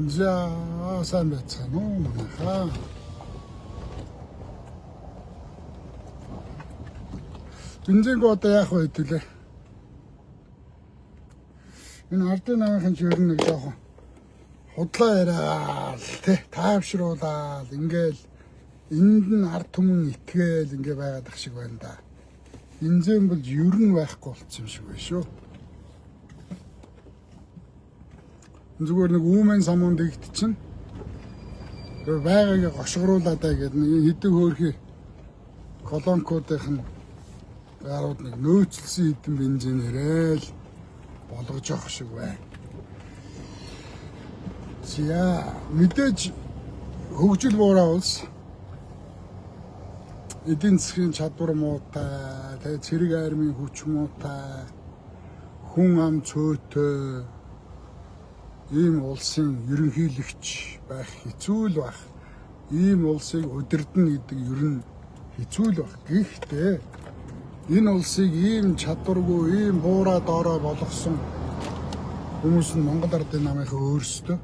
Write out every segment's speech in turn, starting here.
За сайн байцгаана уу манайхаа. Бензин одоо яах вэ хэлээ. Энэ ардын намынхан ч ер нь нэг жоохон худлаа яриад тайвшруулаад ингээл энд нь ард түмэн итгээл ингээ байгаад ах шиг байна да. Бензин бол ер нь байхгүй болчихсон юм шиг байна шүү. Зүгээр нэг үүмэн самуун дэгт чинь байгааг гошгоруулаад гэдэг нэг хэдэн хөөрхий колонкуудынх нь гарууд нэг нөөцлсөн хэдэн бензинээрээ л болгож явах шиг байна. За мэдээж хөгжил буураа улс эдийн засгийн чадвар муутай, тэгээ цэрэг армийн хүч муутай, хүн ам цөөтэй ийм улсын ерөнхийлөгч байх хэцүү л байх. Ийм улсыг удирдна гэдэг ер нь хэцүү л байх. Гэхдээ энэ улсыг ийм чадваргүй, ийм буураа доороо болгосон хүмүүс нь Монгол Ардын намынхаа өөрсдөө.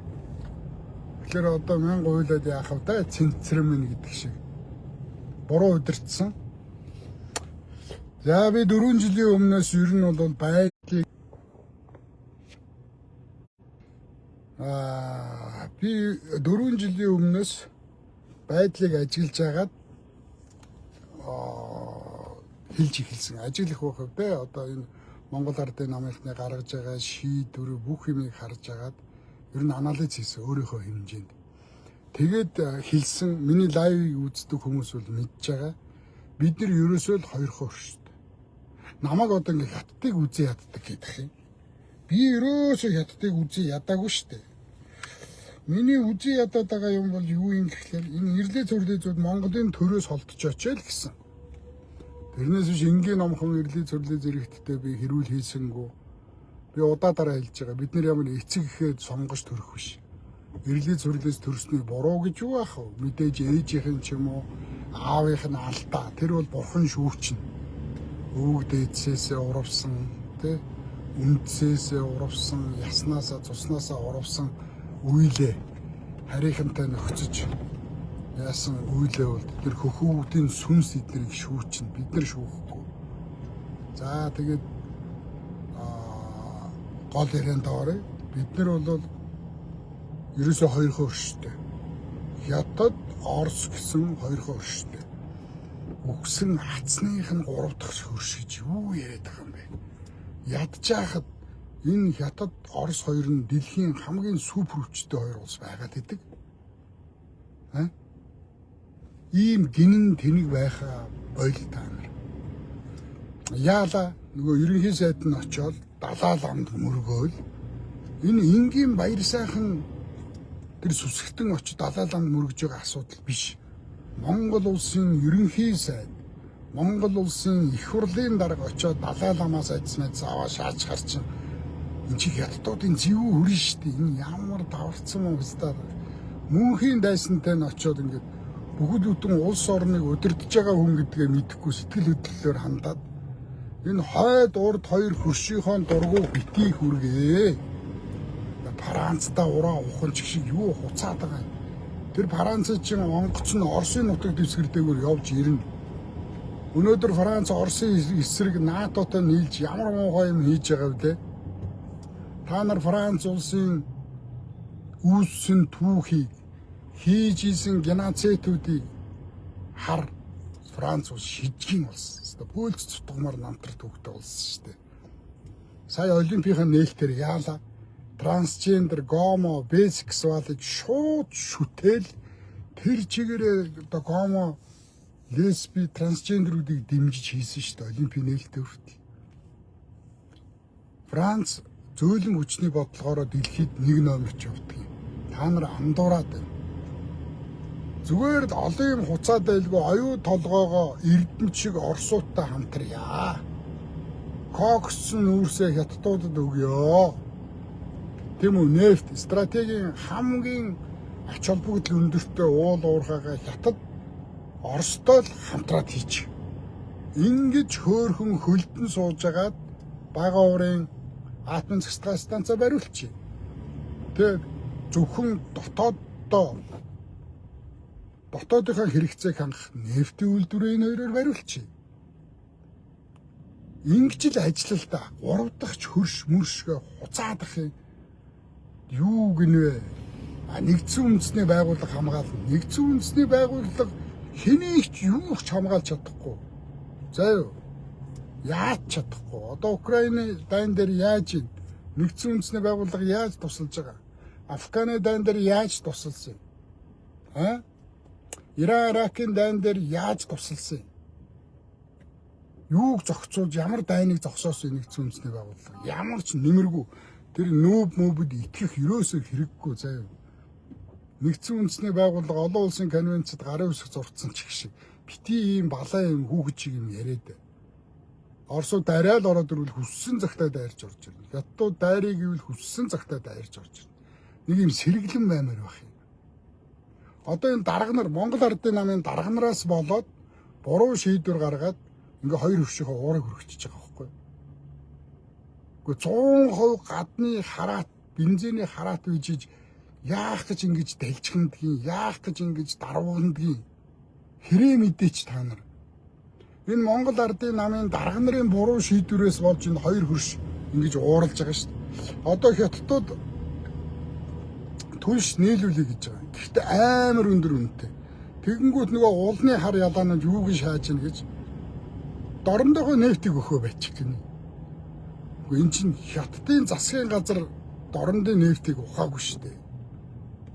Тэгэхээр одоо 1000 хуйлаад яах вэ? Цэнцрэм гэдэг шиг буруу удирдсан. За би 4 жилийн өмнөөс ер нь бол байдлыг би 4 жилийн өмнөөс байдлыг ажиглаж хагаад хэлж эхэлсэн. Ажиглах байх вэ? Одоо энэ Монгол Ардын намынхны гаргаж байгаа шийдвэр бүх юмыг харж хагаад ер нь анализ хийсэн өөрийнхөө хэмжээнд. Тэгээд хэлсэн миний лайвыг үздэг хүмүүс бол мэдж байгаа. Бид нар ерөөсөө л хоёр хоор шүү дээ. Намайг одоо ингээ хаттыг үзээ яддаг гэдэг юм. Би ерөөсөө хаттыг үзээ ядаагүй шүү дээ. Миний үзээ ядаад байгаа юм бол юу юм гэхлээр энэ ирлээ цөрлөөзүүд Монголын төрөөс холдож очил гэсэн. Тэрнээс биш энгийн номхон ирлээ цөрлөө зэрэгтдээ би хэрүүл хийсэнгүү. Би удаадараа хэлж байгаа. Бид нар ямар эцэг ихэд сонгож төрөх биш. Ирлээ цөрлөөс төрсний буруу гэж юу ах вэ? Мэдээж ээжийнхэн ч юм уу, аавынх нь алдаа. Тэр бол бурхан шүүрчнэ. Өвөг дээдсээсээ урвсан, тэ? Үндсээсээ урвсан, яснаасаа, цуснасаа урвсан үйлээ харийнхантай нөхцөж яасан үйлээ бол тэр хөхүүдийн сүнс эднийг шүүрчнэ. Бид нар шүүхгүй. За тэгээд гол ярианд орё. Бид нар бол ерөөсөө хоёр хоор штэ. Хятад, Орос гэсэн хоёр хоор штэ. Үгсэн хацных нь 3 дахь хөрш гэж юу яриад байгаа юм бэ? Ядчихад энэ Хятад, Орос хоёр нь дэлхийн хамгийн супер хүчтэй хоёр улс байгаад идэг. Ийм гинэн тэнэг байхаа бойл та нар. Яала нөгөө ерөнхий сайд нь очиод далаа ламд мөргөөл энэ энгийн баяр сайхан тэр сүсгтэн очиж далаа ламд мөргөж байгаа асуудал биш. Монгол улсын ерөнхий сайд, Монгол улсын их хурлын дарга очиод далаа ламаас айдсмайд аваа шааж гарчин энэ чи хятадуудын зэвүү хүрэн штэ. Энэ ямар даварцсан юм бэ? Мөнхийн дайсантай нь очиод ингээд бүхэл бүтэн улс орныг удирдах байгаа хүн гэдгээ мэдэхгүй сэтгэл хөдлөлөөр хандаад энэ хойд урд хоёр хөршийнхөө дургуу битгий хүргээ. Францтай ураа уханч шиг юу хуцаад байгаа юм. Тэр Франц чинь онгоц нь Оросын нутаг дэвсгэрдээгүүр явж ирнэ. Өнөөдөр Франц Оросын эсрэг НАТОтой нийлж ямар муухай юм хийж байгаа вэ? Та нар Франц улсын үүссэн түүхийг хийж исэн геноцидуудыг хар. Франц улс шижгийн улс. Польц цутгамар намтар түүхтэй улс шүү дээ. Сая олимпийн нээлтээр яалаа. Трансгендер, гомо, бисексуалыг шууд шүтэл тэр чигээрээ одоо гомо, лесби, трансгендерүүдийг дэмжиж хийсэн шүү дээ олимпийн нээлттэй хүртэл. Франц зөөлөн хүчний бодлогоороо дэлхийд 1 номерч явдаг юм. Та нар андуураад байна. Зүгээр л олон юм хуцаад байлгүй оюу толгоогоо эрдэнэ шиг орсуудтай хамтрая. Кокссон нүүрсээ хятадуудад өгөө. Тийм үү, нефт стратегийн хамгийн ач холбогдол өндөртэй уул уурхайгаа Хятад Оростой л хамтраад хийчих. Ингэж хөөхөн хөлдөн сууж агаад бага уурын атомын цэцлэг станцаа бариулчих. Тэгээд зөвхөн дотоодынхаа хэрэгцээг хангах нефтийн үйлдвэрээ энэ хоёроор бариулчих. Ингэж л ажиллалдаа 3 дахь хөрш мөршгөө хуцаадах юм. Юу гинвэ? Нэгдсэн үндэсний байгууллага хамгаална. Нэгдсэн үндэсний байгууллага хэнийг ч юу ч хамгаалж чадахгүй. За юу? Яаж чадахгүй? Одоо Украины дайн дээр яаж ийн? Нэгдсэн үндэсний байгууллага яаж тусалж байгаа? Афганы дайн дээр яаж тусалсан юм? Иран, Иракийн дайн дээр яаж тусалсан юм? Юуг зохицуулж ямар дайныг зогсоосон нэгдсэн үндэсний байгууллага? Ямар ч нэмэргүй тэр нүүбд итгэх ерөөсөө хэрэггүй заяа. Нэгдсэн үндэсний байгууллага олон улсын конвенцэд гарын үсэг зурцсан ч их шиг бити ийм балаа юм хүүхэд юм яриад. Оросууд арай л ороод ирвэл хүссэн цагтаа дайрч орж ирнэ. Хятадууд дайрыг ивэл хүссэн цагтаа дайрч орж ирнэ. Нэг юм сэргэлэн баймаар байх юм. Одоо энэ дарга нар Монгол Ардын намын дарга нараас болоод буруу шийдвэр гаргаад ингээ хоёр хөвшийнхөө уурыг хөргөчж байгаа байхгүй. Гэхдээ 100% гадны хараат, бензиний хараат бижиж яах гэж ингэж дэлжгэндгийг, яах гэж ингэж даруугандгийг хэрэг мэдээч та нар. Энэ Монгол Ардын намын дарга нарын буруу шийдвэрээс болж энэ хоёр хөрш ингэж ууралж байгаа шүү дээ. Одоо хятадууд түнш нийлүүлээ гэж байгаа. Гэхдээ амар өндөр үнэтэй. Тэгэнгүүт нөгөө уулны хар ялаанууд юу гэж шааж ийн гэж дорндохоо нефтийг өгөө байчих гинэ. Гэхдээ эн чинь хятадын засгийн газар дорндын нефтийг ухаагүй шүү дээ.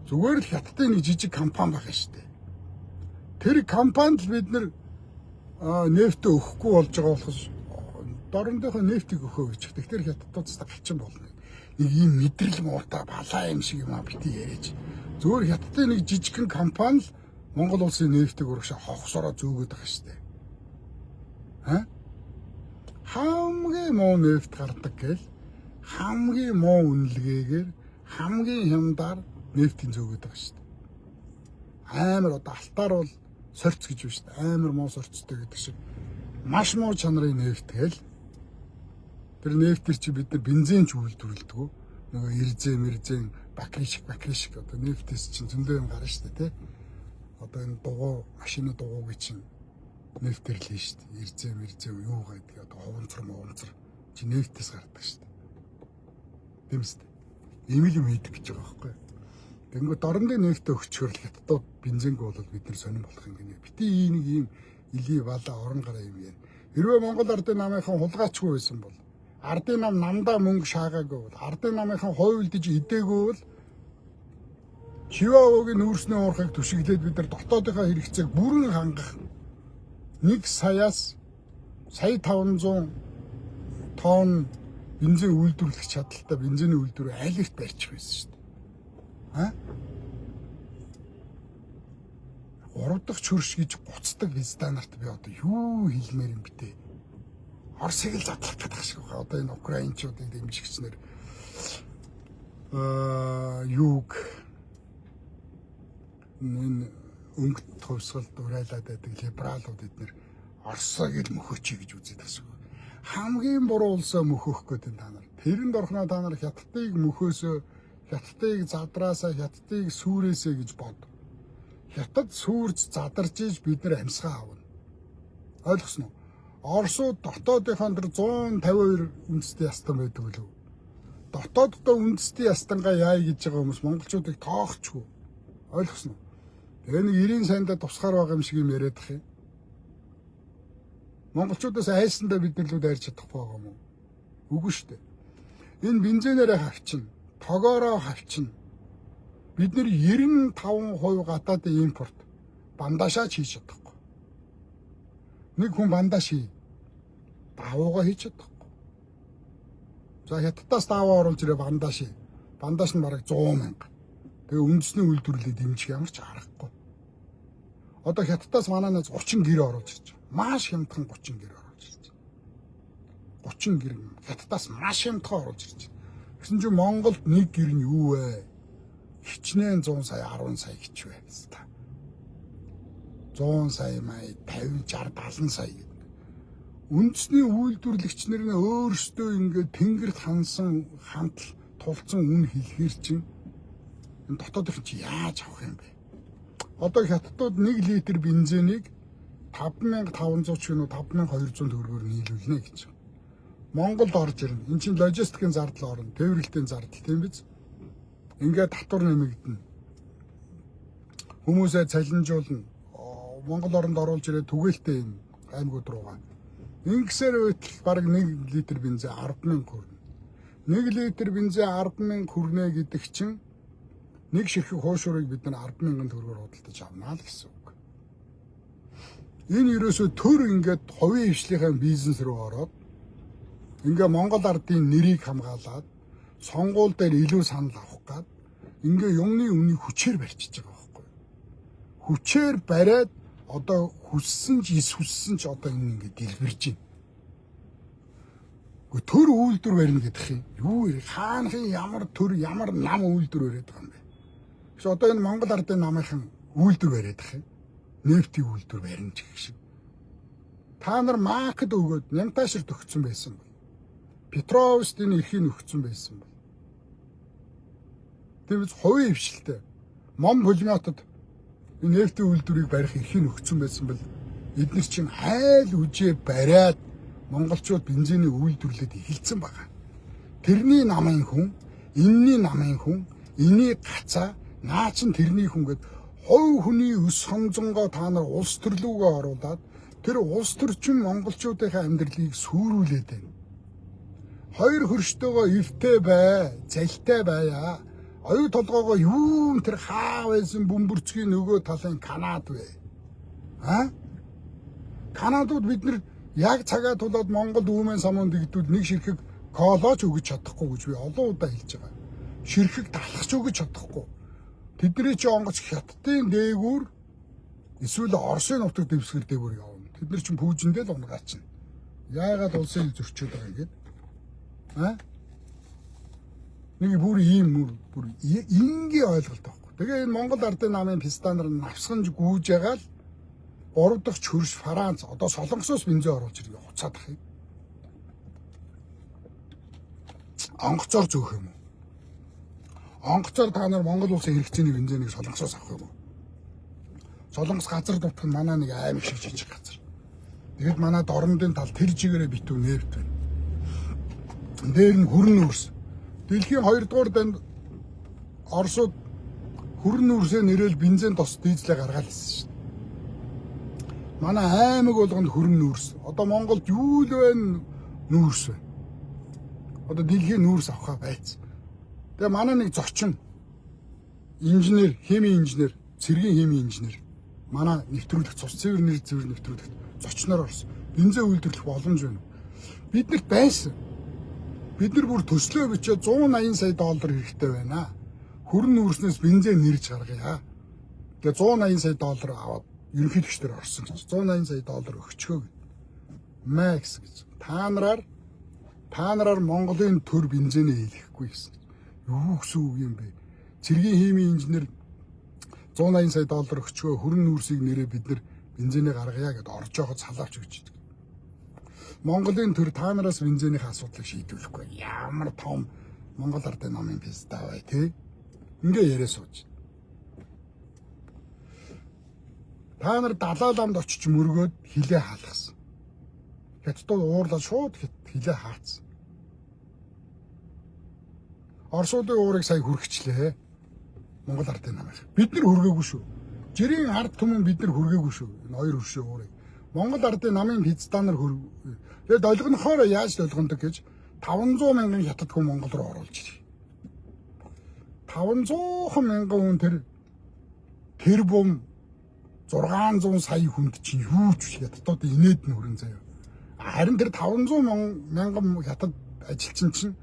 Зүгээр л хятадын нэг жижиг компани байгаа шүү дээ. Тэр компанид л бид нэр нефтэ өгөхгүй болж байгаа болохос дорндохоо нефтийг өгөө гэж. Тэгэхээр хятадуудаас галчин болно. Нэг ийм мэдрэл муутай балаа юм шиг юм а бити яриач. Зүгээр хятадын нэг жижигхэн компани л Монгол улсын нефтийг урагшаа хогсороо зөөгөөд байгаа шүү дээ. Хамгийн муу нефт гардаг гэл хамгийн муу үнэлгээгээр хамгийн хямдаар нефтийн зөөгөөд байгаа шүү дээ. Амар одоо алтаар бол сорц гэж байна шүү дээ. Амар муу сорцтой гэдэг шиг маш муу чанарын нефт гэл тэр нефтэр чи бид нар бензин ч үйлдвэрлэдэг. Нөгөө ирзэн бакришик одоо нефтээс чинь зөндөө юм гарна шүү дээ, тэ. Одоо энэ дугуй машины дугуйг чинь нефтэр л шүү дээ. Ирзэн юу гэдэг одоо хуванцар чи нефтээс гардаг шүү дээ. Тэмс дээ. Ийм юм хийдэг гэж байгаа байхгүй. Тэнгүү дорндын нефтэ өгчхөр л хятадууд бензинг бол бид нар сонирн болох юм гинэ. Бити нэг ийм илий бала орон гараа юм яа. Хэрвээ Монгол Ардын намынхан хулгайчгүй байсан бол Ардын нам намдаа мөнгө шаагаагүй бол Ардын намынхан хойвлдож идээгүй бол Чиваогийн нүүрсний уурхайг түшиглээд бид нар дотоодынхаа хэрэгцээг бүрэн хангах 1 саяас сая 500 тонн бензин үйлдвэрлэх чадaltaй бензиний үйлдвэр айлгт барьчих байсан шүү дээ. 3 дахь чөрш гэж гуцдаг стандарт би одоо юу хэлмээр юм битээ. Оросыг л задлах гэдэг шиг байна. Одоо энэ украинчуудыг дэмжигчнэр юуг энэ өнгөт төвсгөлд урайлаад байдаг либералууд эднэр Оросыг л мөхөөч гэж үзээд байгаа шиг. Хамгийн буруу улсаа мөхөх гэдэг та нар. Тэрэнд орхноо та нар хятадыг мөхөөсөө, хятадыг задраасаа, хятадыг сүрээсээ гэж бод. Хятад сүрж задарч иж бид нар амьсгаа авна. Ойлгосноо? Оросууд дотоодынхаа тэр 152 үндэсний ястан байдаг үлээ. Дотооддоо үндэсний ястангаа яа гэж байгаа хүмүүс монголчуудыг тоохчгүй. Ойлгосноо? Тэгээ нэг 90 сайндаа тусгаар байгаа юм шиг юм яриад ах юм. Монголчуудаас айсандаа бид нар л дайрч чадахгүй байгаа юм уу? Үгүй шүү дээ. Энэ бензинээрээ хавчин, тогоороо хавчин. Бид нар 95% гадаадын импорт бандашаач хийж чадахгүй. Нэг хүн бандаш хий. Давуугаа хийж чадахгүй. За хятадаас даваа оруулж ирээ бандаш хий. Бандаш нь бараг 100 мянга. Тэгээ үндэсний үйлдвэрлэлийг дэмжих ямар ч аргагүй. Одоо хятадаас манайнаас 30 гэр оруулж ирж байгаа. Маш хямдхан 30 гэр оруулж ирж байгаа. 30 гэр хятадаас маш хямдхан оруулж ирж байгаа. Гэсэн чинь Монголд нэг гэр нь юу вэ? Хичнээн 100 сая 10 сая гэж байна. 100 сая май 50 60 70 сая гэдэг. Үндэсний үйлдвэрлэгчнэр нь өөрсдөө ингээд тэнгэрт хансан хамтал тулцсан үн хэлэхэр чинь Энэ дотоодын чи яаж авах юм бэ? Одоо хятадууд 1 литр бензинийг 5500 ч гэнэ 5200 төгрөгөөр нийлүүлнэ гэж. Монголд орж ирнэ. Энд чинь логистикийн зардал орно, тээвэрлэлийн зардал тийм биз? Ингээд татвар нэмэгдэнэ. Хүмүүсээ цалинжуулна. Монгол оронд оруулж ирээд түгээлтэй юм аймагуд руугаа. Ингэсээр байтал бараг 1 литр бензин 10,000 хүрнэ. 1 литр бензин 10,000 хүрнэ гэдэг чинь нэг ширхэг хуушурыг бид нар 10,000 төгрөгөөр худалдаж авнаа л гэсэн үг. Энэ ерөөсөө төр ингээд хувийн хвшлийн бизнес рүү ороод ингээ Монгол ардын нэрийг хамгаалаад сонгуул дээр илүү санал авах гад ингээ юмны үнийг хүчээр барьчиж байгаа байхгүй. Хүчээр бариад одоо хүссэн ч эс хүссэн ч одоо энэ ингээ дэлбэрж байна. Төр үйлдвэр барина гэдэг юм. Юу вэ? Хаанхын ямар төр ямар нам үйлдвэр бариад байгаа юм бэ? Гэвч одоо энэ Монгол ардын намынхан үйлдвэр бариад байгаа юм. Нефтийн үйлдвэр барина ч гэх шиг. Та нар маркет өгөөд нямтаашрт өгсөн байсан бол. Петровстын эрхийг өгсөн байсан бол. Тэгвэл хувийн хвшилтэй мом пулеметод энэ нефтийн үйлдвэрийг барих эрхийг өгсөн байсан бол эдгээр чинь айл үжээ бариад монголчууд бензиний үйлдвэрлэлд эхэлсэн байгаа. Тэрний намын хүн, энэний намын хүн, энийг гацаа, наа чин тэрний хүн гэд хувь хүний өс сонзонгоо та нар улс төрлөөгөө оруулаад тэр улс төрчин монголчуудын амьдралыг сүрүүлээд байна. Хоёр хөрштөөгөө эвтэй бай, залтай байя. Оюу толгоогоо юу тэр хаа байсан бөмбөрцгийн нөгөө талын Канад вэ? Канадууд бид нар яг цагаа тулаад Монгол үүмэн самуун дэгдвэл нэг ширхэг колооч өгөж чадахгүй гэж би олон удаа хэлж байгаа. Ширхэг талахч өгөж чадахгүй. Тэдний чи онгоц хятадын дээгүүр эсвэл Оросын нутаг дэвсгэр дээгүүр явна. Тэд нар чинь пүүжиндээ л унгаач. Яагаад улсыг зөрчөөд байгаа юм гээд? Нэг бүр ийм бүр ингийн ойлголт байхгүй. Тэгээ энэ Монгол ардын намын пистанаар навсганж гүйж байгаа л 3 дахь хөрш Франц одоо Солонгосоос бензин оруулж ирэх хуцаад ах юм. Онгоцоор зөөх юм уу? Онгоцоор та нар Монгол улсын хэрэгцээний бензинийг Солонгосоос авах юм уу? Солонгос газар дутх нь манай нэг аймаг шиг жижиг газар. Тэгэд манай дорнодын тал тэр чигээрээ битүү нефт байна. Дээр нь хүрэн үрс. Дэлхийн 2 дугаар данд Оросууд хүрэн үрсээ нэрэл бензин тос дизелээ гаргаад ирсэн шүү дээ. Манай аймаг болгонд хүрэн нүүрс. Одоо Монголд юу л байна нүүрс байна. Одоо дэлхийн нүүрс авахаа байц. Тэгээ манай нэг зочин инженер, химийн инженер, цэргийн химийн инженер манай нэвтрүүлэх цус цэвэр нэвтрүүлэх зочноор орсон. Бензин үйлдвэрлэх боломж байна. Биднэрт байсан. Бид нар бүр төслөө бичээд 180 сая доллар хэрэгтэй байна. Хүрэн нүүрснээс бензин нэрж гаргая. Тэгээ 180 сая доллар аваад ерөнхийлөгчдөр орсон гэж 180 сая доллар өгчгөө Макс гэж та нараар Монголын төр бензинээ хийхгүй гэсэн. Юу гэсэн үг юм бэ? Цэргийн химийн инженер 180 сая доллар өгчгөө хүрэн нүүрсийг нэрээ бид нар бензинээ гаргая гэд орж явахад салаавч өгч идэг. Монголын төр та нараас бензинийн асуудлыг шийдвэрлэхгүй. Ямар том Монгол ардын намын писта бай тээ. Ингээ яриа сууж. Та нар далаа ламд очиж мөргөөд хилээ хаалгасан. Хятадууд уурлаад шууд хилээ хаацсан. Оросуудын уурыг сая хүргэчлээ. Монгол ардын намыг. Бид нар хүргээгүй шүү. Жирийн ард түмэн бид нар хүргээгүй шүү. Энэ хоёр хөршөө уурыг. Монгол ардын намын пиццанаар тэгээд долгонохоор яаж долгонодог гэж 500 мянган хятад хүн Монгол руу оруулж ирээ. 500 мянган хүн тэр бум 600 сая хүнд чинь юу ч хятадууд инээд нь хүрэн заяа. Харин тэр 500 мянган хятад ажилчин чинь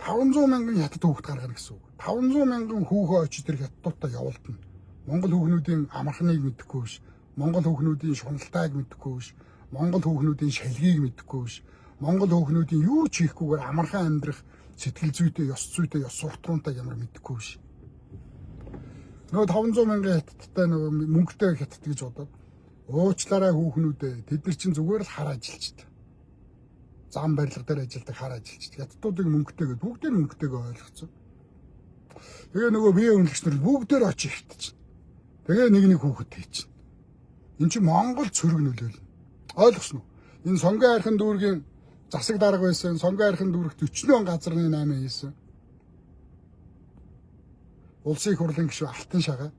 500 мянган хятад хүүхэд гаргана гэсэн үг. 500 мянган хүүхөө очиж тэр хятадуудаа явуултана. Монгол хүүхнүүдийн амархныг мэдэхгүй биш. Монгол хүүхнүүдийн шуналтайг мэдэхгүй биш. Монгол хүүхнүүдийн шалгийг мэдэхгүй биш. Монгол хүүхнүүдийн юу ч хийхгүйгээр амархан амьдрах сэтгэл зүйтэй, ёс суртахуунтай ямар мэдэхгүй биш. Нөгөө 500 мянган хятадтай нөгөө мөнгөтэй хятад гэж бодоод уучлаарай хүүхнүүдээ тэд нар чинь зүгээр л хар ажилчдаг. Зам барилга дээр ажилладаг хар ажилчдаг. Хятадуудыг мөнгөтэй гэдэг бүгдээр мөнгөтэйгээ ойлгоцсон. Тэгээ нөгөө бие үнэлэгчнэр бүгдээр очиж ихтэж. Тэгээ нэг хүүхэд хийчих. Энд чинь Монгол цэрэг нөлөөлнө. Ойлгосноо? Энэ сонгон хайрхан дүүргийн засаг дарга байсан, сонгон хайрхан дүүрэгт 40 газрын 8 хийсэн. Улсын их хурлын гишүүн Алтан шагаа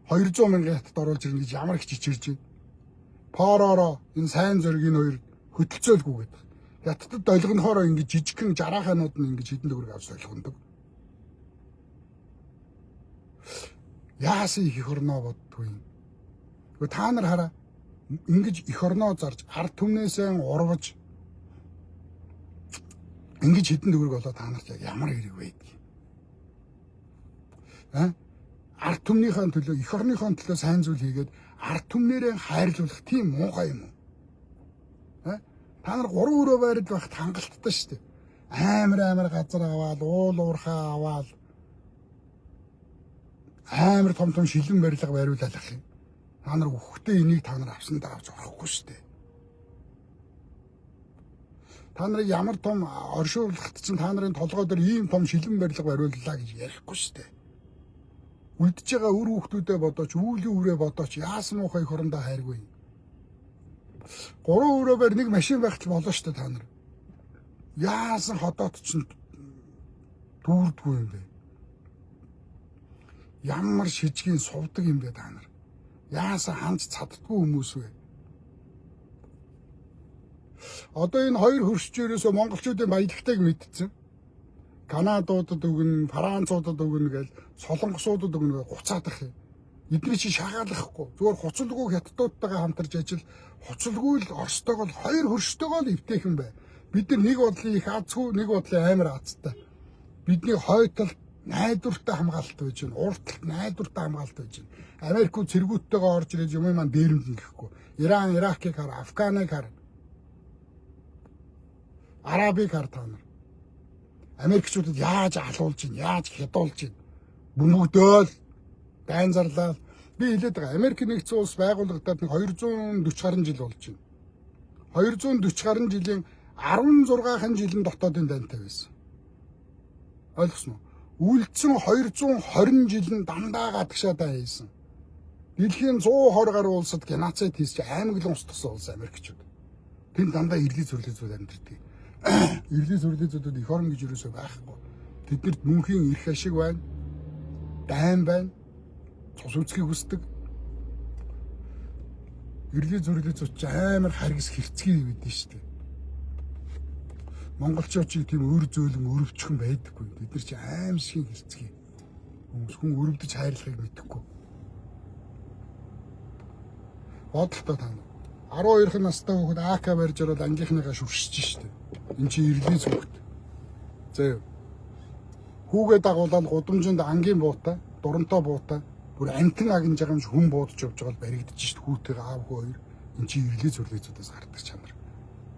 200 мянган хятад оруулж ирнэ гэж ямар их чичирж байна. Пороороо энэ сайн зөргийг энэ хоёр хөдөлцөөлгүйгээд. Хятадд ойлгонохороо ингэж жижигхэн жарааханууд нь ингэж хэдэн төгрөг авч ойлгодог. Яасан их орноо боддгүй юм. Гэхдээ та нар хараа ингэж их орноо зарж ард түмнээсээ урвж ингэж хэдэн төгрөг болоо та нарт ямар хэрэг байдаг. Ард түмнийхэн төлөө их орныхон төлөө сайн зүйл хийгээд ард түмнэрээ хайрлуулах тийм муухай юм уу? Та нар 3 өрөө байрад байхад хангалттай шүү дээ. Амар газар аваад, уул уурхаа аваад амар том шилэн барилга бариулах юм. Та нар үхтэй энийг та нар авсандаа авч орохгүй шүү дээ. Та нарыг ямар том оршуулгад чинь та нарын толгой дээр ийм том шилэн барилга бариуллаа гэж ярихгүй шүү дээ. Үлдэж байгаа үр хүүхдүүдэд бодооч, үүлийн үрээ бодооч, яасан муухай их орондоо хайргүй. 3 өрөө байр нэг машин байх ч болно шүү дээ та нар. Яасан хотод чинь дүүрдгүй юм бэ? Ямар шижгийн сувдаг юм бэ та нар? Яасан ханж цаддаггүй хүмүүс вэ? Одоо энэ хоёр хөршчөөрөөсөө монголчуудын баялагтайг мэдсэн. Канадуудад өгнө, Француудад өгнө гэж солонгосуудад өгнө гэж хуцаад ах юм. Эдний чи шагаалахгүй. Зүгээр хуцалгүй хятадуудтайгаа хамтарч ажил, хуцалгүй л Оростойгоо хоёр хөрштойгоо л эвтэйхэн бай. Бид нар нэг бодлын их азгүй, нэг бодлын амар азтай. Бидний хойтол найдвартай хамгаалалт байж байна. Урталт найдвартай хамгаалалт байж байна. Америкууд цэргүүттэйгээ орж ирээд юм маань дээрэмдэн гэхгүй. Иран, Иракийг хар, Афганыг хар. Арабыг хар та нар. Америкчуудад яаж алуулж байна, яаж хядуулж байна. Бүгдөө л дайн зарлаа. Би хэлээд байгаа. Америк нэгдсэн улс байгуулагдаад нэг 240 гаруй жил болж байна. 240 гаруй жилийн 16хан жилийн дотоодын дайнтай байсан. Ойлгосноо? Үлдсэн 220 жилийн дандаа гадагшаа дай хийсэн. Дэлхийн 120 гаруй улсад геноцид хийсч аймаглан устгасан улс Америкчууд. Тэнд дандаа ирлий зүрлэзүүд амьдэрдэг. Ирлий зүрлэзүүдэд их орн гэж юусоо байхгүй. Тэднэрт мөнхийн эрх ашиг байна. Дайн байна. Цус үзхийг хүсдэг. Ирлий зүрлэзүүд ч амар харгас хэрцгий байдэн шүү дээ. Монголчууд ч тийм өр зөөлөн өрөвчхөн байдаггүй. Бид нар чи аимшиг хэрцгий. Хүн өрөвдөж хайрлахыг мэдэхгүй. Бодлоо та нар. 12 настай хүүхэд АК барьж ороод ангийнхныгаа шүршиж штэ. Энд чи ирлий зүгт. Зөө. Хүүгээ дагуулаад гудамжинд ангийн буута, дурантай буута, бүр антин агнж байгаа юм шиг хүн буудаж явж байгаа л баригдаж штэ хүүтэйгээ аав хүү хоёр. Энд чи ирлий зүрлэзүүдээс гардаг чанар.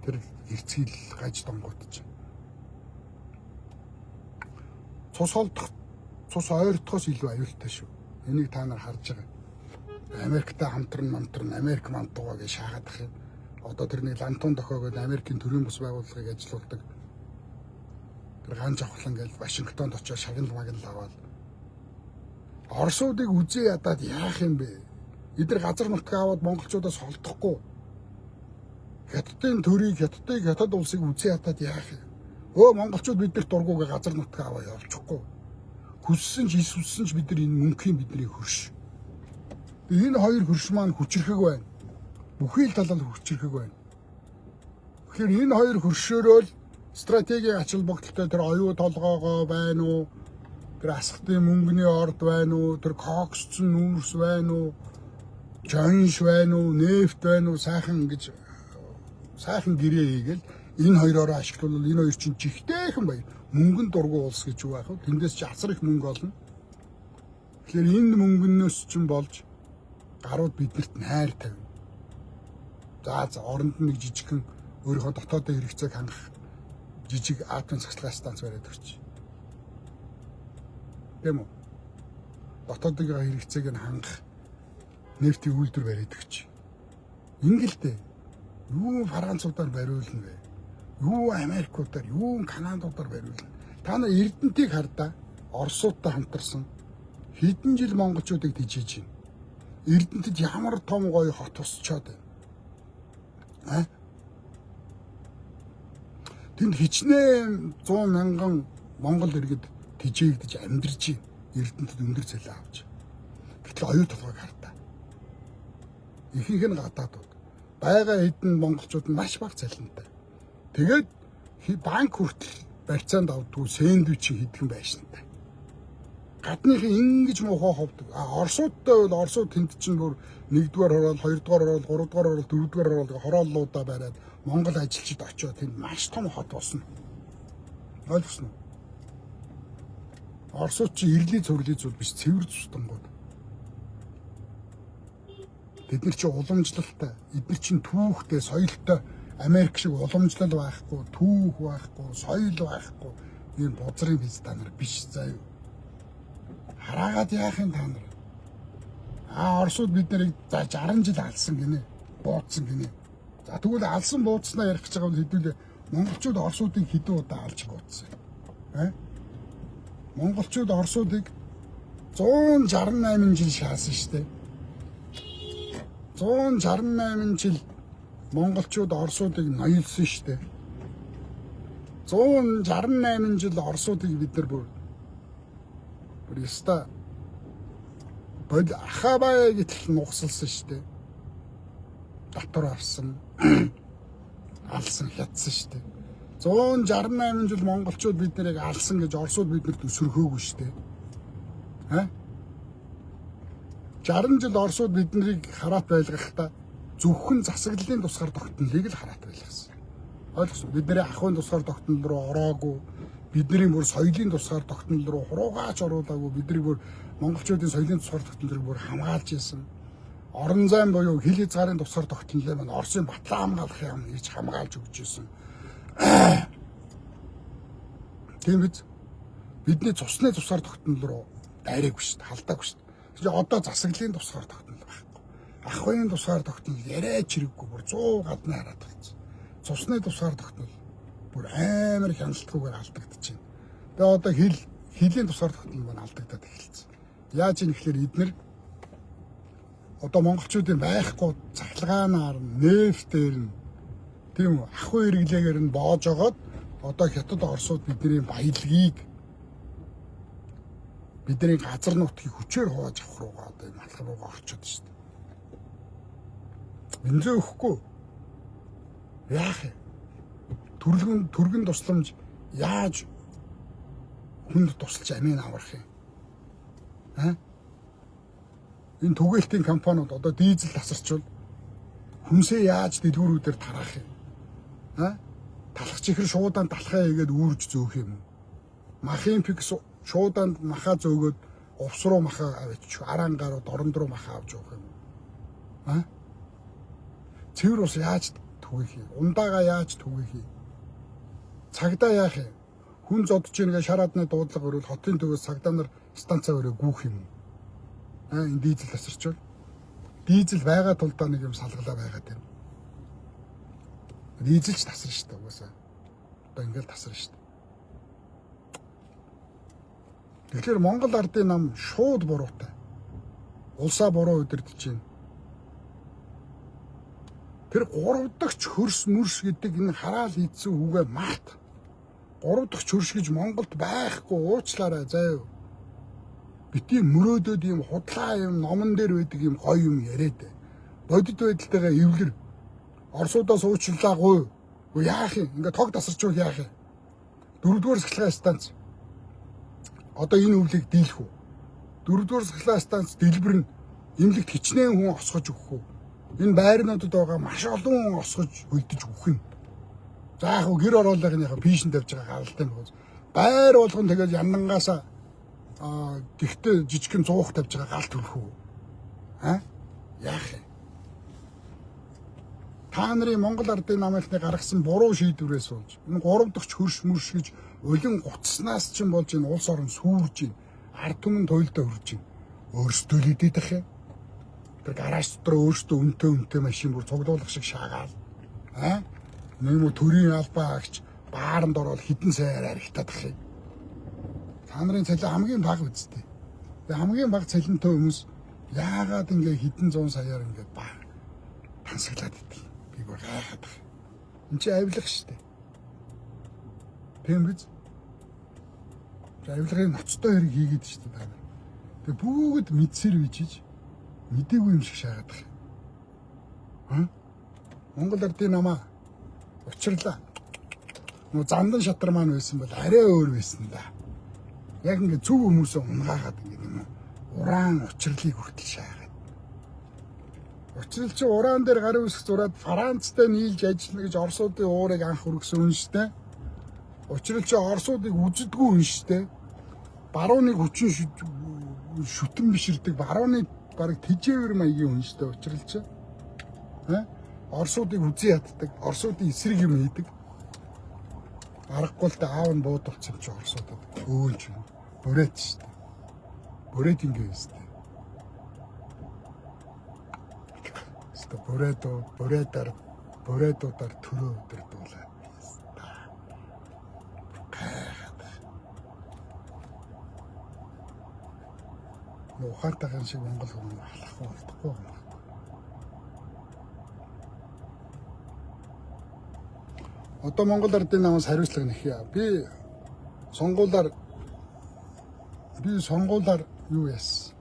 Тэр хэрцгийл гаж донгоотч. Цус холдох, цус ойртохоос илүү аюултай шүү. Энийг та нар харж байгаа. Америктай хамтран, Америк мантуугаа гэж шаагаад ах юм. Одоо тэр нэг лантун дохоогод Америкийн төрийн бус байгууллагыг ажилуулдаг. Тэр ганж авахлан гэж Вашингтонд очиж шагнал магнал аваад Оросуудыг үзээ ядаад яах юм бэ? Эдгээр газар нутгаа аваад монголчуудаас холдохгүй. Хятадын төрийг, хятад улсыг үзээ ядаад яах юм? Монголчууд биднэрт дургуугаа газар нутгаа аваа явчихгүй. Хүссэн ч исвэлсэн ч бид нар энэ мөнхийн бидний хөрш. Энэ хоёр хөрш маань хүчрхэг байна. Бүхий л талаар хүчрхэг байна. Тэгэхээр энэ хоёр хөршөөрөө л стратегийн ачаал бүгдэлтэй тэр оюу толгоогоо байна уу? Тэр асхтын мөнгөний орд байна уу? Тэр коксцэн нүүрс байна уу? Жонш байна уу? Нефт байна уу? Сайхан гэж сайхан гэрээ хийгээл энэ хоёроо ашиглавал энэ хоёр чинь жигтэйхэн бай. Мөнгөнд дургу улс гэж юу байх вэ? Тэндээс ч асар их мөнгө олно. Тэгэхээр энэ мөнгөнөөс чинь болж гарууд биднэрт найр тавина. За оронд нэг жижигхэн өөрийнхөө дотоодын хэрэгцээг хангах жижиг атом цахилгаан станц бариад өгч. Тэм үү? Дотоодын хэрэгцээг нь хангах нефтийн үйлдвэр бариад өгч. Ингэлтэй. Юу Француудаар бариулна вэ? Юу Америкуудаар, юу Канадуудаар бариулна. Та нар Эрдэнтийг хардаа. Оросуудтай хамтарсан хэдэн жил монголчуудыг дижиж байна. Эрдэнэтэд ямар том гоё хот усчаад байна. Тэнд хичнээн 100 мянган монгол иргэд тижээгдэж амьдарч байна. Эрдэнэтэд өндөр цалин авч. Гэтэл оюу толгойг хартаа. Ихэнх нь гадаадууд. Бага хэдэн монголчууд нь маш бага цалинтай. Тэгээд банк хүртэл барьцаанд авдгүй сэндвич хийдгэн байшинтай. Гадныхын ингэж муухай ховдөг. Оросуудтай бол оросууд тэнд чинь бүр 1-р хороол, 2-р хороол, 3-р хороол, 4-р хороол хорооллуудаа бариад монгол ажилчид очиод тэнд маш том хот босно. Ойлгосноо? Оросууд чи ирлий цөрлий зүйл биш, цэвэр зустангууд. Бид нар чи уламжлалтай, эдгээр чин түүхтэй, соёлтой Америк шиг уламжлал байхгүй, түүх байхгүй, соёл байхгүй. Энэ бузрын биз та нар биш заяа. Хараагаад яах юм та нар? Оросууд бид нарыг за 60 жил алсан гинэ. Буудсан гинэ. За тэгвэл алсан буудснаа ярих гэж байгаа бол хэдүүлээ монголчууд оросуудыг хэдэн удаа алж буудсан. Монголчууд оросуудыг 168 жил шаасан шүү дээ. 168 жил монголчууд оросуудыг ноёлсон шүү дээ. 168 жил оросуудыг бид нар бүр яста bod ахабай гэтэл нухсалсан шүү дээ. Татвар авсан, алсан, хятсан шүү дээ. 168 жил монголчууд бид нарыг алсан гэж оросууд биднэрт өсөрхөөгүй шүү дээ. 60 жил оросууд биднийг хараат байлгахдаа зөвхөн засаглалын тусгаар тогтнолыг л хараат байлгасан. Ойлгосон. Бидний ахуйн тусгаар тогтнол руу ороогүй, бидний бүр соёлын тусгаар тогтнол руу хуруугаач оруулаагүй, бидний бүр монголчуудын соёлын тусгаар тогтнолыг бүр хамгаалж ийсэн. Орон зайн буюу хил хязгаарын тусгаар тогтнолыг маань Оросын батлан хамгаалах юм хийж хамгаалж өгч ийсэн. Тийм биз? Бидний цусны тусгаар тогтнол руу дайраагүй шүү дээ, халдаагүй шүү дээ. Тэгээ одоо засаглалын тусгаар тогтнол байхгүй. Ахуйн тусгаар тогтнол яриач хэрэггүй бүр 100 гадны хараад болсон. Цусны тусгаар тогтнол бүр амар хяналтгүйгээр алдагдчихэв. Тэгээ одоо хилийн тусгаар тогтнол маань алдагдаад эхэлсэн. Яаж ийм ихлээр эднэр одоо монголчуудын байхгүй цахилгаанаар нефтээр нь тийм ахуй хэрэглээгээр нь боож агаад одоо хятад орсууд бидний баялагийг бидний газар нутгийг хүчээр хувааж авах руугаа одоо энэ алхам руугаа орчод шүү дээ. Бензин өгөхгүй. Яах вэ? Төргөн тусламж яаж хүнд тусалж амийн аврах юм? Энэ түгээлтийн компаниуд одоо дизель тасарчвал хүнсээ яаж дэлгүүрүүдээр тараах юм? Талах чихэр шуудаан талхаа хийгээд үүрж зөөх юм уу? Махын пикс шууданд маха зөөгөөд увс руу маха авч араан гарууд оронд руу маха авч явах юм. Цэвэр ус яаж түгэх юм? Ундаага яаж түгэх юм? Цагдаа яах юм? Хүн зодож ийнгээ шараадны дуудлага өрөөл хотын төвөөс цагдаа нар станцаа өрөө гүүх юм уу? Энэ дизель тасарчвал дизель байгаа тулдаа нэг юм салгалаа байгаад байна. Дизельч тасарна шүү дээ угаасаа. Одоо ингээл тасарна шүү дээ. Тэгэхээр Монгол ардын нам шууд буруутай. Улсаа буруу удирдах чинь. Тэр 3 дахь хөрс мөрс гэдэг энэ хараал ийдсэн үгээ магт. 3 дахь хөрс гэж Монголд байхгүй уучлаарай заяа. Бити мөрөөдөд юм худлаа юм номон дээр байдаг юм гоё юм яриад. Бодит байдалтайгаа эвлэр. Оросуудаас уучлаагүй. Яах юм? Ингээ тог тасарчвал яах юм? 4-р сахилгын станц. Одоо энэ өвлийг дийлэх үү? 4-р сахилгын станц дэлбэрнэ. Имлэгт хичнээн хүн осгож өгөх үү? Энэ байрнуудад байгаа маш олон хүн осгож хөлдөж өгөх юм. За яг гоо гэр ороолойгынхаа пишин тавьж байгаа гаралтай юм байна. Байр болгон тэгэл янангаасаа гэхдээ жижигхэн зуух тавьж байгаа гал төлөх үү? Яах юм? Та нарын Монгол ардын намынхны гаргасан буруу шийдвэрээс болж энэ 3 дахь хөрш мөрш гэж улин гуцснаас ч юм болж энэ улс орон сүрж байна. Ард түмэн туйлдаа хүрж байна. Өөрсдөө л идэх юм. Тэр гараж дотор өөрсдөө үнтэй машин бүр цуглуулах шиг шаагаал. Нэг мө төрийн албаа агч бааранд ороод хідэн сайраар ихтадах юм. Та нарын цалин хамгийн бага үсттэй. Тэгээ хамгийн бага цалинтай хүмүүс яагаад ингээ хэдэн зуун саяар ингээ тансаглаад идэв. Би бүр гайхаад байна. Энд чи авилга штэ. Тийм биз? Авилгын ноцтой хэрэг хийгээд штэ та нар. Тэгээ бүгд мэдсээр бичиж мэдээгүй юм шиг шаагаад байна. Монгол ардын намаа учирлаа. Нуу зандан шатар маань байсан бол арай өөр байсан да. Яг ингээ зөв хүмүүсээ унгаагаад ингээ юм уу. Уран учирлыг хүртэл шаагаад. Учрал чи уран дээр гарын үсэг зураад Францтай нийлж ажиллана гэж Оросуудын уурыг анх өргөсөн хүн штэ. Учрал чи Оросуудыг үздэггүй хүн штэ. Барууныг хүчин шүтэн биширдэг барууны бараг тэжээвэр маягийн хүн штэ учрал чи. Оросуудыг үзий яддаг, Оросуудын эсрэг юм хийдэг. Аргагүй л да аав нь буудалцсан чи Оросуудад өөнч юм. Бүрээд штэ. Бүрээд ингэ штэ. Штэ бүрээдээр төрөө өдөрдүүлээ. Ухаантайхан шиг Монгол хүмүүс алахгүй болдохгүй юм. Одоо Монгол ардын намаас хариуцлага нэхье. Би сонгуулаар юу яасан?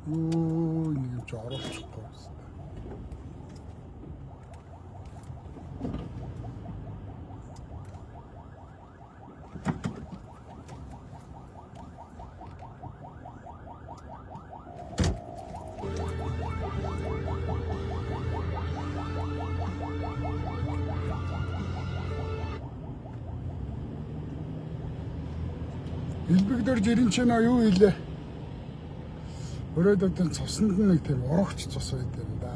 Нэг юм чи оруулахгүй байна. Илбэгдэр жирэнчэнэ юу хийлээ? Өрөөдөө цуснд нэг тийм урагч цус байд юм да.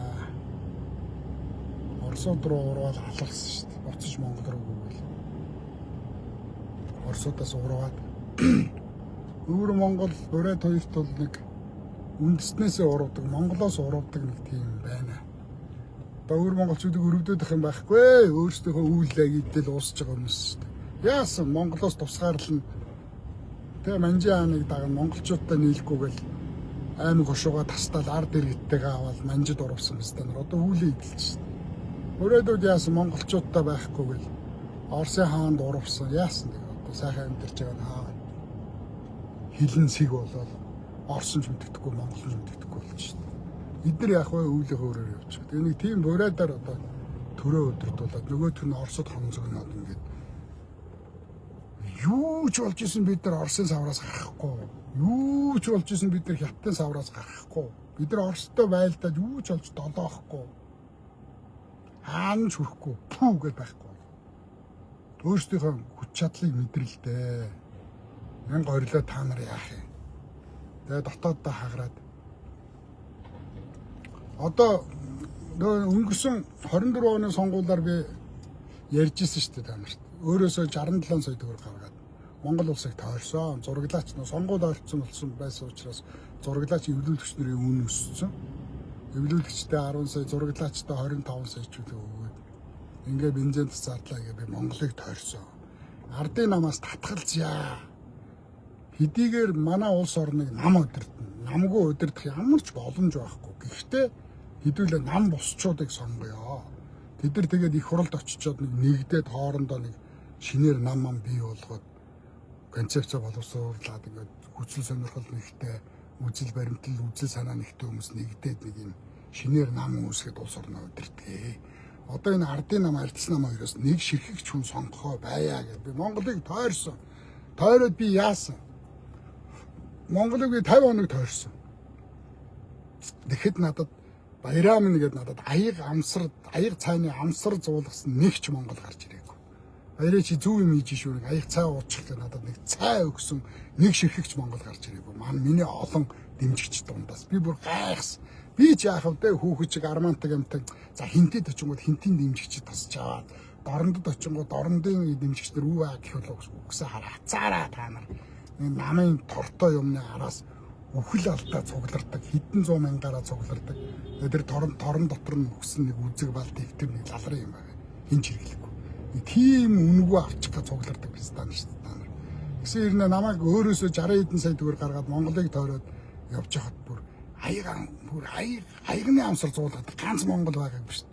Оросууд руу урвал алгасан шүү дээ. Буцаж Монгол руу гүйл. Оросуудаас урваад өвөр Монгол өрөөд хоёрт бол нэг үндэснээсээ урвдаг, Монголоос урвдаг нэг тийм байна. Одоо өвөр монголчуудыг өрөвдөх юм байхгүй. Өөрсдийнхөө үүлээ гэдэл уусч байгаа хүмүүс шүү дээ. Яасан Монголоос тусгаарлна. Тэгээ Манжи хааныг даган монголчуудтай нийлэхгүйгээл аймаг хошуугаа тастал ард иргэдтэйгээ аваад Манжид урвсан мэт нар одоо үүлээ идэлж шээ. Өрөөдүүд яасан монголчуудтай байхгүйгээл Оросын хаанд урвсан яасан тэгээ одоо сайхан амьдарч байгаа нь хаа хилэн сэг болоод Орсон ч мэддэхгүй Монгол ч мэддэхгүй болж шээ. Эдгээр яг хөө үүлээ хөөрөөр явчих. Тэгээ нэг тийм бурайдаар одоо төрөө өдөртүүлээд нөгөөх нь Оросод хонцогноод ингээд юу ч болж исэн бид нар Оросын савраас гарахгүй. Юу ч болж исэн бид нар Хятадын савраас гарахгүй. Бид нар Оростой байлдаад юу ч болж долоохгүй. Хаан ч хүрэхгүй. Пүү гэж байхгүй. Өөрсдийнхөө хүч чадлыг мэдрэлтэй. Мянга орилоо та нар яах юм. Тэгээ дотооддоо хагараад. Одоо өнгөрсөн 24 оны сонгуулиар би ярьжсэн шүү дээ та нарт. Өөрөөсөө 67 сая төгрөг гаргаад Монгол улсыг тойрсон. Зураглаач нь сонгуульд ойртсон болсон байсан учраас зураглаач эвлүүлэгч нарын үн өссөн. Эвлүүлэгчтэй 10 сая, зураглаачтай 25 сая ч үлээ өгөөд. Ингээ бензин зардлаа гэж би Монголыг тойрсон. Ардын намаас татгалзъя. Хэдийгээр манай улс орныг нам өдөрдөн. Намгүй өдөрдөх ямар ч боломж байхгүй. Гэхдээ хэдүүлээ нам бусчуудыг сонгоё. Тэд нар тэгээд их хуралд очичоод нэгдээд хоорондоо нэг шинээр нам бий болгоод концепцээ боловсруулад ингээд хүчил сонирхол нэгтэй үзэл баримтал үзэл санаа нэгтэй хүмүүс нэгдээд нэг юм шинээр нам үүсгээд улс орноо удирдгээ. Одоо энэ ардын нам ардс нам хоёроос нэг ширхэгч хүн сонгохоо байя гэж би Монголыг тойрсон. Тойроод би яасан? Монголыг би 50 хоног тойрсон. Тэгэхэд надад Баярам нэгэд надад аяг цайны амсар зуулгасан нэг ч Монгол гарч ирээгүй. Баяраа чи зөв юм хийж шүү нэг аяг цай уучлах надад нэг цай өгсөн нэг ширхэгч Монгол гарч ирээгүй. Миний олон дэмжигч дундаас би бүр гайхсан. Би ч яах вэ хүүхэд чиг армантаг амтаг за хинтэд очингууд хинтийн дэмжигчид тасч аваад дорндод очингууд дорндын дэмжигчдэр үү гэх бол үгсээ хацаараа та нар намын тортой юмны араас үхэл алдаа цуглардаг хэдэн 100 мянгаараа цуглардаг. Тэр торон дотор нь өгсөн нэг үзэг бал дэвтэр нэг лалрын юм байна. Хин ч хэрэглэхгүй. Тийм үнэгүй авчих гэж цуглардаг биз та нар шүү дээ. Гэсэн хэрнээ намайг өөрөөсөө 60 хэдэн сая төгрөг гаргаад Монголыг тойроод явж хахад бүр аягны амсар зуулгаад ганц Монгол байгааг биш.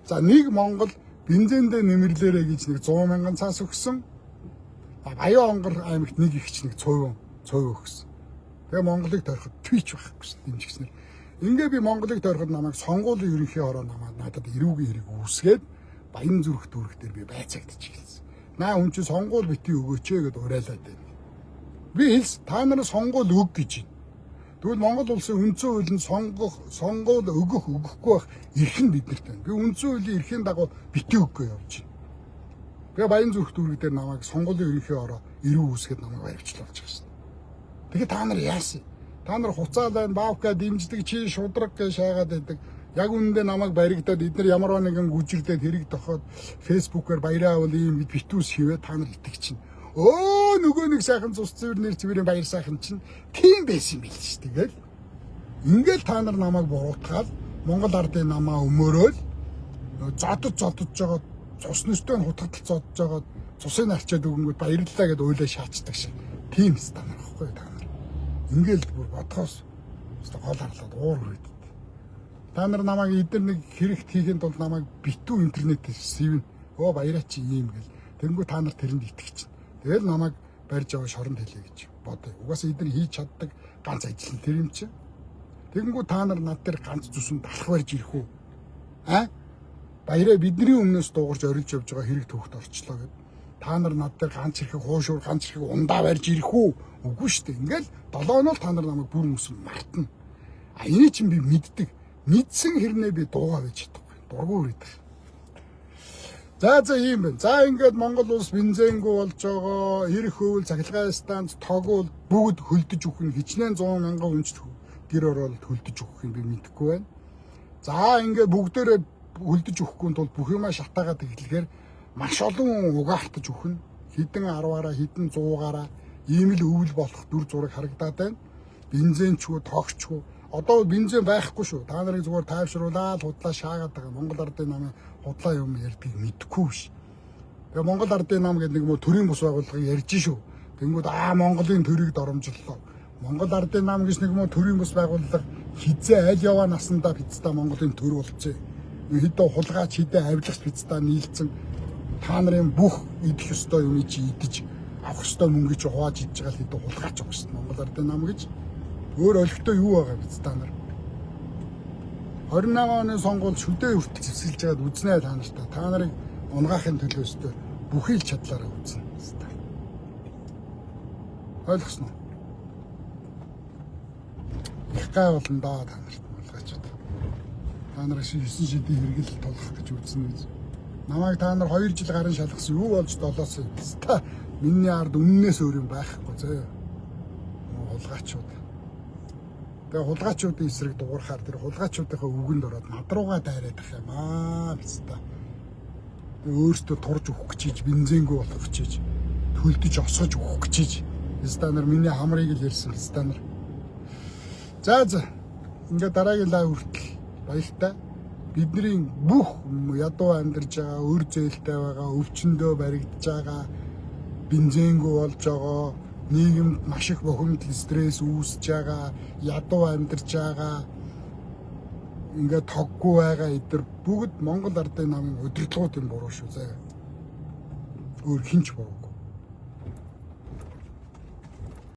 За нэг Монгол бензиндээ нэмэрлээрэ гэж нэг 100 мянган цаас өгсөн. Баян онгор аймагт нэг ихч нэг цөв өгсөн. Тэгээ Монголыг тойроход твич байхгүй шүү дээ дэмжигснэр. Ингээ би Монголыг тойроход намайг сонгуулийн ерөнхий ороо надад эрүүгийн хэрэг үүсгээд Баян зүрх дүүрэг дээр би байцаагдчих хэлсэн. Наа хүн чинь сонгуул битгий өгөөч гэд урайлаад байна. Би хэлс та нарыг сонгуул өг гэж байна. Тэгвэл Монгол улсын үндсэн хууль нь сонгуул өгөхгүй байх эрх нь биднэрт байна. Би үндсэн хуулийн эрхийн дагуу битгий өгөхгүй явж байна. Тэгээ Баян зүрх дүүрэг дээр намайг сонгуулийн ерөнхий ороо эрүү үүсгээд намайг баривчлуулж байгаа шин. Тэгээ та нар яасан? Та нар хуцаа лайн баавка дэмждэг чи шудраг гэж шаагаад байдаг. Яг үнэндээ намайг баригдаад эдгээр ямар нэгэн гүжирдээд хэрэг тохоод фэйсбүүкээр баяраа авал ийм битүүс хийвээ та нар итгэж чинь. Өө нөгөө нэг сайхан цус цэвэр нэр цэвэрийн баяр сайхан чинь тийм байсан юм биш тэгэл. Ингээл та нар намайг буруутгаад Монгол ардын намаа өмөрөөл зодож байгаа цус нөстэй хутгадал зодож байгаа цусыг арчаад өгөнгөд баярлалаа гэд ойлоо шаачдаг шиг. Тийм та нар багхгүй та нар. Ингээл бүр бодхоос гол харлаад уур хүрээд. Та нар намайг эдгээр нэг хэрэгт хийхэд бол намайг битүү интернетээр сэвэн. Оо баяраа чи ийм гэл. Тэнгүү та нар тэрэнд итгэж чинь. Тэгэл намайг барьж аваа шоронд хэлээ гэж бодъё. Угаасаа эдгээр хийж чаддаг ганц ажил нь тэр юм чи. Тэнгүү та нар над дээр ганц зүсэн талах барьж ирэх үү? Баяраа бидний өмнөөс дуугарч орилж явж байгаа хэрэг төвхт орчлоо гэд. Та нар над дээр ганц хэрэг хуушуур ганц хэрэг ундаа барьж ирэх үү? Үгүй шүү дээ. Ингээл 7 оноо та нар намайг бүр мөсөн мартна. Энийг чинь би мэддэг. Мэдсэн хэрнээ би дуугаа байж чадахгүй. Дургуй үрээд. За ийм байна. За ингээд Монгол улс бензингүй болж байгаа, эрх хөвөл, цахилгаан станц, тогуул бүгд хөлдөж өгөх нь хичнээн 100 мянган хүнч гэр оролт хөлдөж өгөх юм би мэдэхгүй байна. За ингээд бүгдээрээ хөлдөж өгөхгүй тул бүх юмаа шатаагаад тэглэхээр маш олон угаалтаж өгөх нь хэдэн 10-аараа хэдэн 100-аараа ийм л өвөл болох дүр зураг харагдаад байна. Бензинчгүй, тогчгүй. Одоо бензин байхгүй шүү. Та нарыг зүгээр тайвшруулаад худлаа шаагаад байгаа. Монгол ардын намын худлаа юм ярьдгийг мэдэхгүй биш. Тэгээ Монгол ардын нам гэдэг нэг төрийн бус байгууллага ярьж шүү. Тэнгүүд Монголын төрийг доромжллоо. Монгол ардын нам гэж нэг төрийн бус байгууллага хизээ аль яваа насандаа пиццаа Монголын төр болцсон. Хэдэн хулгайч хэдэн авилгач пиццаа нийлцэн та нарын бүх идэх ёстой юмыг чи идэж авах ёстой мөнгө чи хувааж идэж байгаа хэдэн хулгайч байгаа шүү. Монгол ардын нам гэж өөр олигтой юу байгаа биз та нар? 28 оны сонгуульд шүдээ хүртэл зэвсэлж байгаад үзнэ та нартай. Та нарыг унгаахын төлөөсөө бүхий л чадлаараа үзнэ. Ойлгосноо? Их гай болно да та нарт болгоочод. Та нарыг 9 шидийн хэрэгэл тулах гэж үзнэ гэж. Намайг та нар 2 жил гарын шалгасан юу болж долоосоо юм. Та миний ард үннээс өөр юм байхгүй зөө. Хулгайчууд. Тэгээ хулгайчуудын эсрэг дуурахаар тэр хулгайчуудынхаа үгэнд ороод над руугаа дайраад ах юм биз та. Тэгээ өөртөө турж өгөх гэж бензингүй болох гэж төлдөж осгож өгөх гэж биз та нар миний хамрыг л ярьсан биз та нар. За ингээд дараагийн лайв хүртэл баяртай. Бидний бүх ядуу амьдарч байгаа, өр зээлтэй байгаа, өвчнөдөө баригдаж байгаа, бензингүй болж байгаа, нийгэмд маш их бохимдол стресс үүсэж байгаа, ядуу амьдарч байгаа, ингээд тоггүй байгаа эдгээр бүгд Монгол ардын намын удирдлагуудын буруу шүү заа. Өөр хинч буруу.